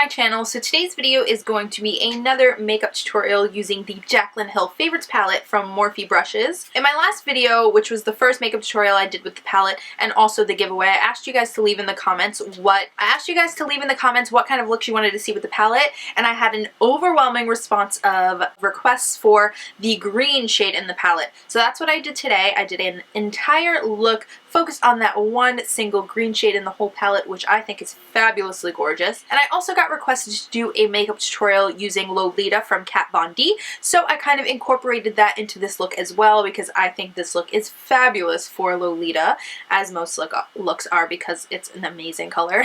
my channel. So today's video is going to be another makeup tutorial using the Jaclyn Hill Favorites palette from Morphe brushes. In my last video, which was the first makeup tutorial I did with the palette and also the giveaway, I asked you guys to leave in the comments what kind of looks you wanted to see with the palette, and I had an overwhelming response of requests for the green shade in the palette. So that's what I did today. I did an entire look focused on that one single green shade in the whole palette, which I think is fabulously gorgeous. And I also got requested to do a makeup tutorial using Lolita from Kat Von D, so I kind of incorporated that into this look as well because I think this look is fabulous for Lolita, as most looks are because it's an amazing color.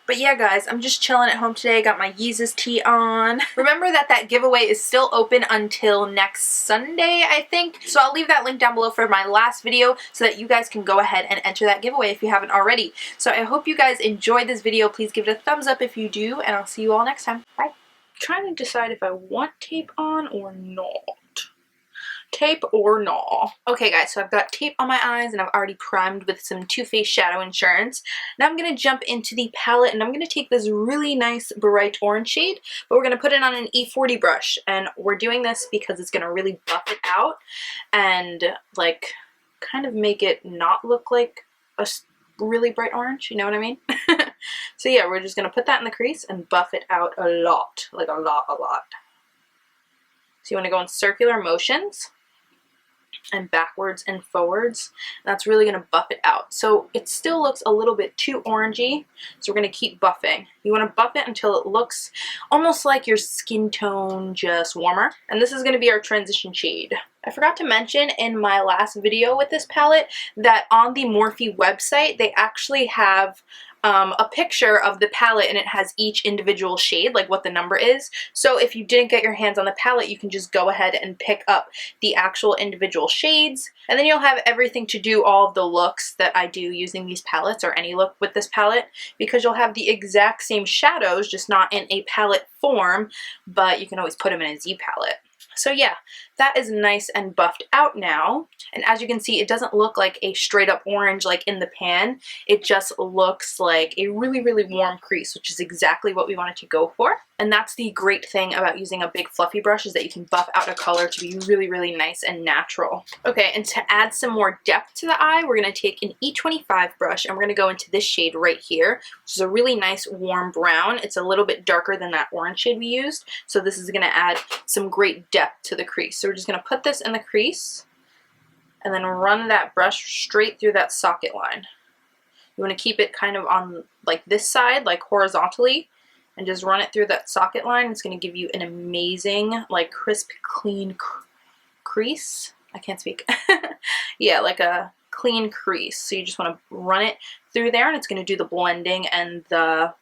But yeah guys, I'm just chilling at home today, got my Yeezus tea on. Remember that giveaway is still open until next Sunday, I think, so I'll leave that link down below for my last video so that you guys can go ahead and enter that giveaway if you haven't already. So I hope you guys enjoyed this video. Please give it a thumbs up if you do, and I'll see you all next time. Bye. I'm trying to decide if I want tape on or not. Tape or not. Okay guys, so I've got tape on my eyes and I've already primed with some Too Faced Shadow Insurance. Now I'm going to jump into the palette and I'm going to take this really nice bright orange shade, but we're going to put it on an E40 brush, and we're doing this because it's going to really buff it out and like kind of make it not look like a really bright orange, you know what I mean? So yeah, we're just going to put that in the crease and buff it out a lot, like a lot. So you want to go in circular motions and backwards and forwards. That's really going to buff it out. So it still looks a little bit too orangey, so we're going to keep buffing. You want to buff it until it looks almost like your skin tone, just warmer. And this is going to be our transition shade. I forgot to mention in my last video with this palette that on the Morphe website they actually have a picture of the palette, and it has each individual shade, like what the number is. So if you didn't get your hands on the palette, you can just go ahead and pick up the actual individual shades, and then you'll have everything to do all of the looks that I do using these palettes, or any look with this palette, because you'll have the exact same shadows, just not in a palette form, but you can always put them in a Z palette. So yeah, that is nice and buffed out now. And as you can see, it doesn't look like a straight up orange like in the pan. It just looks like a really, really warm crease, which is exactly what we wanted to go for. And that's the great thing about using a big fluffy brush, is that you can buff out a color to be really, really nice and natural. Okay, and to add some more depth to the eye, we're going to take an E25 brush and we're going to go into this shade right here, which is a really nice warm brown. It's a little bit darker than that orange shade we used, so this is going to add some great depth to the crease. So we're just going to put this in the crease and then run that brush straight through that socket line. You want to keep it kind of on like this side, like horizontally, and just run it through that socket line. It's going to give you an amazing, like crisp, clean crease. I can't speak. Yeah, like a clean crease. So you just want to run it through there, and it's going to do the blending and the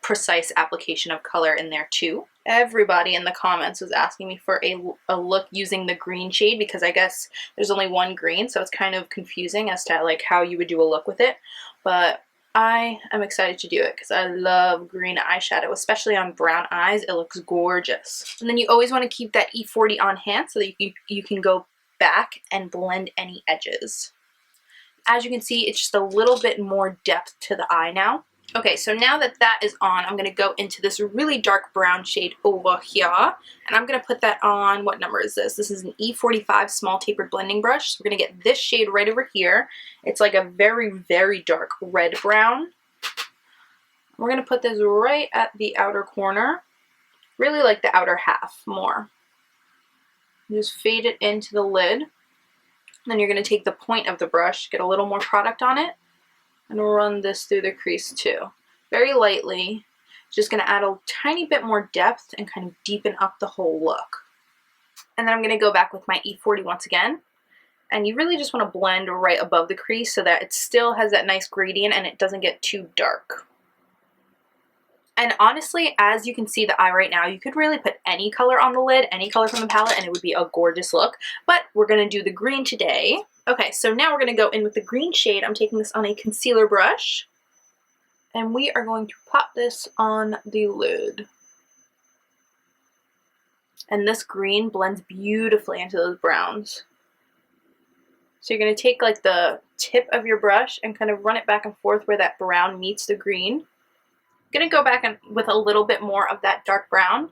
precise application of color in there too. Everybody in the comments was asking me for a look using the green shade, because I guess there's only one green, so it's kind of confusing as to like how you would do a look with it. But I am excited to do it because I love green eyeshadow, especially on brown eyes. It looks gorgeous. And then you always want to keep that E40 on hand so that you can go back and blend any edges. As you can see, it's just a little bit more depth to the eye now. Okay, so now that that is on, I'm going to go into this really dark brown shade over here, and I'm going to put that on, what number is this? This is an E45 small tapered blending brush. So we're going to get this shade right over here. It's like a very, very dark red brown. We're going to put this right at the outer corner, really like the outer half more. Just fade it into the lid. Then you're going to take the point of the brush, get a little more product on it, and run this through the crease too. Very lightly. Just going to add a tiny bit more depth and kind of deepen up the whole look. And then I'm going to go back with my E40 once again. And you really just want to blend right above the crease so that it still has that nice gradient and it doesn't get too dark. And honestly, as you can see the eye right now, you could really put any color on the lid, any color from the palette, and it would be a gorgeous look. But we're going to do the green today. Okay, so now we're going to go in with the green shade. I'm taking this on a concealer brush, and we are going to pop this on the lid. And this green blends beautifully into those browns. So you're going to take like the tip of your brush and kind of run it back and forth where that brown meets the green. going to go back in with a little bit more of that dark brown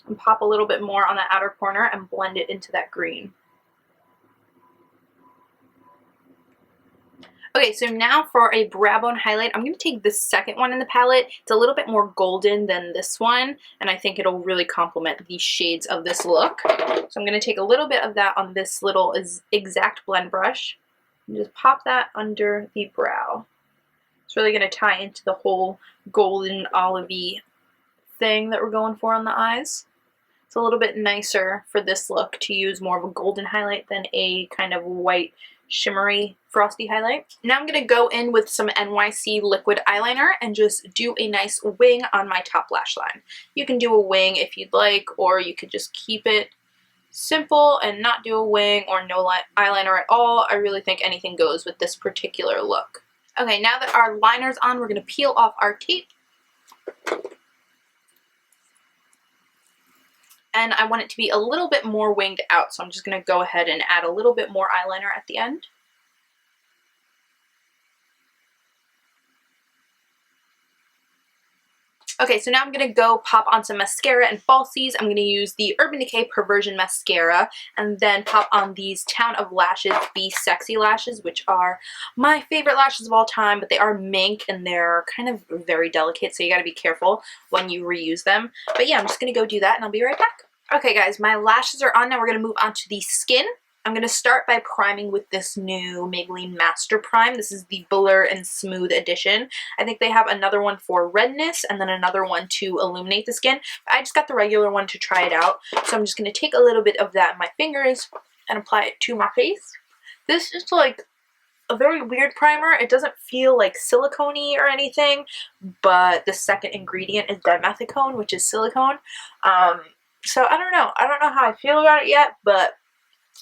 and pop a little bit more on the outer corner and blend it into that green. Okay, so now for a brow bone highlight, I'm going to take the second one in the palette. It's a little bit more golden than this one, and I think it'll really complement the shades of this look. So I'm going to take a little bit of that on this little exact blend brush and just pop that under the brow. It's really going to tie into the whole golden olivey thing that we're going for on the eyes. It's a little bit nicer for this look to use more of a golden highlight than a kind of white shimmery frosty highlight. Now I'm going to go in with some NYC liquid eyeliner and just do a nice wing on my top lash line. You can do a wing if you'd like, or you could just keep it simple and not do a wing or no eyeliner at all. I really think anything goes with this particular look. Okay, now that our liner's on, we're going to peel off our tape. And I want it to be a little bit more winged out, so I'm just going to go ahead and add a little bit more eyeliner at the end. Okay, so now I'm going to go pop on some mascara and falsies. I'm going to use the Urban Decay Perversion mascara and then pop on these Town of Lashes Be Sexy lashes, which are my favorite lashes of all time, but they are Mink and they're kind of very delicate, so you got to be careful when you reuse them. But yeah, I'm just going to go do that and I'll be right back. Okay guys, my lashes are on. Now we're going to move on to the skin. I'm going to start by priming with this new Maybelline Master Prime. This is the Blur and Smooth edition. I think they have another one for redness and then another one to illuminate the skin. I just got the regular one to try it out. So I'm just going to take a little bit of that in my fingers and apply it to my face. This is like a very weird primer. It doesn't feel like silicone-y or anything, but the second ingredient is dimethicone, which is silicone. So I don't know. I don't know how I feel about it yet, but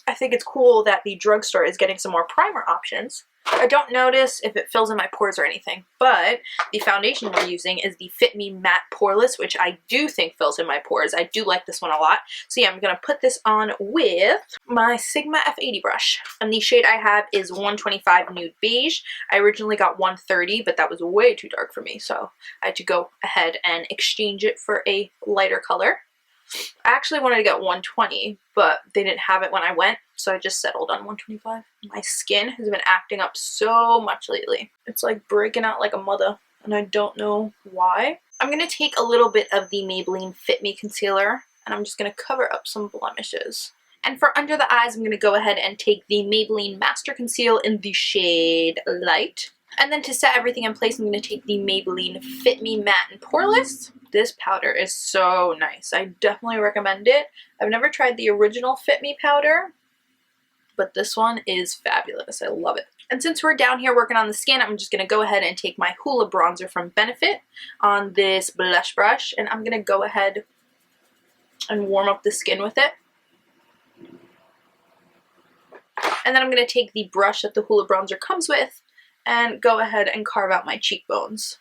I think it's cool that the drugstore is getting some more primer options. I don't notice if it fills in my pores or anything, but the foundation we're using is the Fit Me Matte Poreless, which I do think fills in my pores. I do like this one a lot. So yeah, I'm going to put this on with my Sigma F80 brush. And the shade I have is 125 Nude Beige. I originally got 130, but that was way too dark for me, so I had to go ahead and exchange it for a lighter color. I actually wanted to get 120, but they didn't have it when I went, so I just settled on 125. My skin has been acting up so much lately. It's like breaking out like a mother, and I don't know why. I'm going to take a little bit of the Maybelline Fit Me Concealer, and I'm just going to cover up some blemishes. And for under the eyes, I'm going to go ahead and take the Maybelline Master Conceal in the shade Light. And then to set everything in place, I'm going to take the Maybelline Fit Me Matte and Poreless. This powder is so nice. I definitely recommend it. I've never tried the original Fit Me powder, but this one is fabulous. I love it. And since we're down here working on the skin, I'm just going to go ahead and take my Hoola bronzer from Benefit on this blush brush, and I'm going to go ahead and warm up the skin with it. And then I'm going to take the brush that the Hoola bronzer comes with and go ahead and carve out my cheekbones.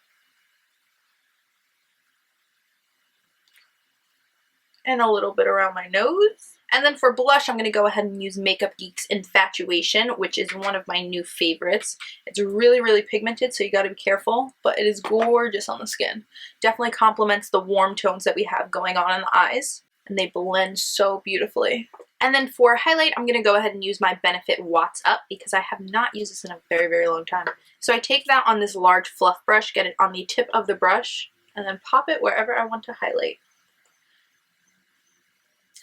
And a little bit around my nose. And then for blush, I'm going to go ahead and use Makeup Geek's Infatuation, which is one of my new favorites. It's really, really pigmented, so you got to be careful, but it is gorgeous on the skin. Definitely complements the warm tones that we have going on in the eyes, and they blend so beautifully. And then for highlight, I'm going to go ahead and use my Benefit Watts Up because I have not used this in a very, very long time. So I take that on this large fluff brush, get it on the tip of the brush, and then pop it wherever I want to highlight.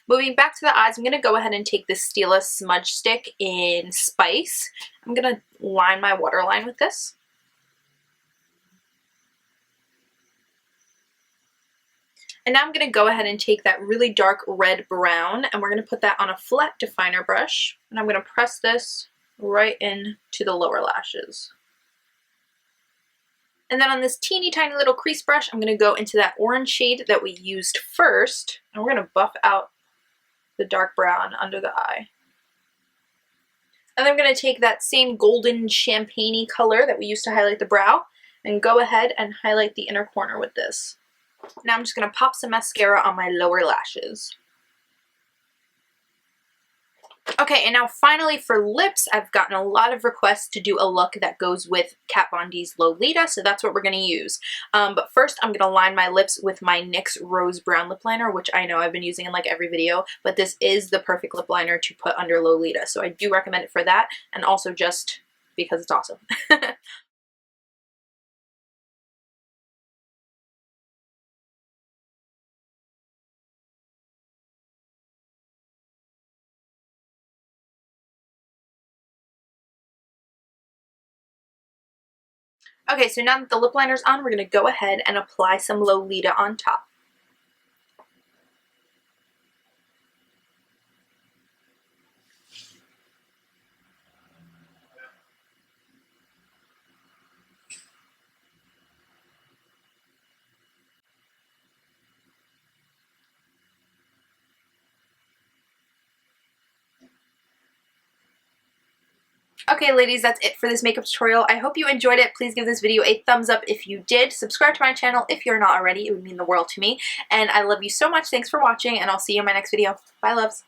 Moving back to the eyes, I'm going to go ahead and take this Stila smudge stick in Spice. I'm going to line my waterline with this. And now I'm going to go ahead and take that really dark red brown, and we're going to put that on a flat definer brush. And I'm going to press this right into the lower lashes. And then on this teeny tiny little crease brush, I'm going to go into that orange shade that we used first, and we're going to buff out the dark brown under the eye. And then I'm going to take that same golden champagne-y color that we used to highlight the brow and go ahead and highlight the inner corner with this. Now I'm just going to pop some mascara on my lower lashes. Okay, and now finally for lips, I've gotten a lot of requests to do a look that goes with Kat Von D's Lolita, so that's what we're going to use. But first, I'm going to line my lips with my NYX Rose Brown Lip Liner, which I know I've been using in like every video, but this is the perfect lip liner to put under Lolita, so I do recommend it for that, and also just because it's awesome. Okay, so now that the lip liner's on, we're going to go ahead and apply some Lolita on top. Okay, ladies, that's it for this makeup tutorial. I hope you enjoyed it. Please give this video a thumbs up if you did. Subscribe to my channel if you're not already. It would mean the world to me. And I love you so much. Thanks for watching, and I'll see you in my next video. Bye, loves.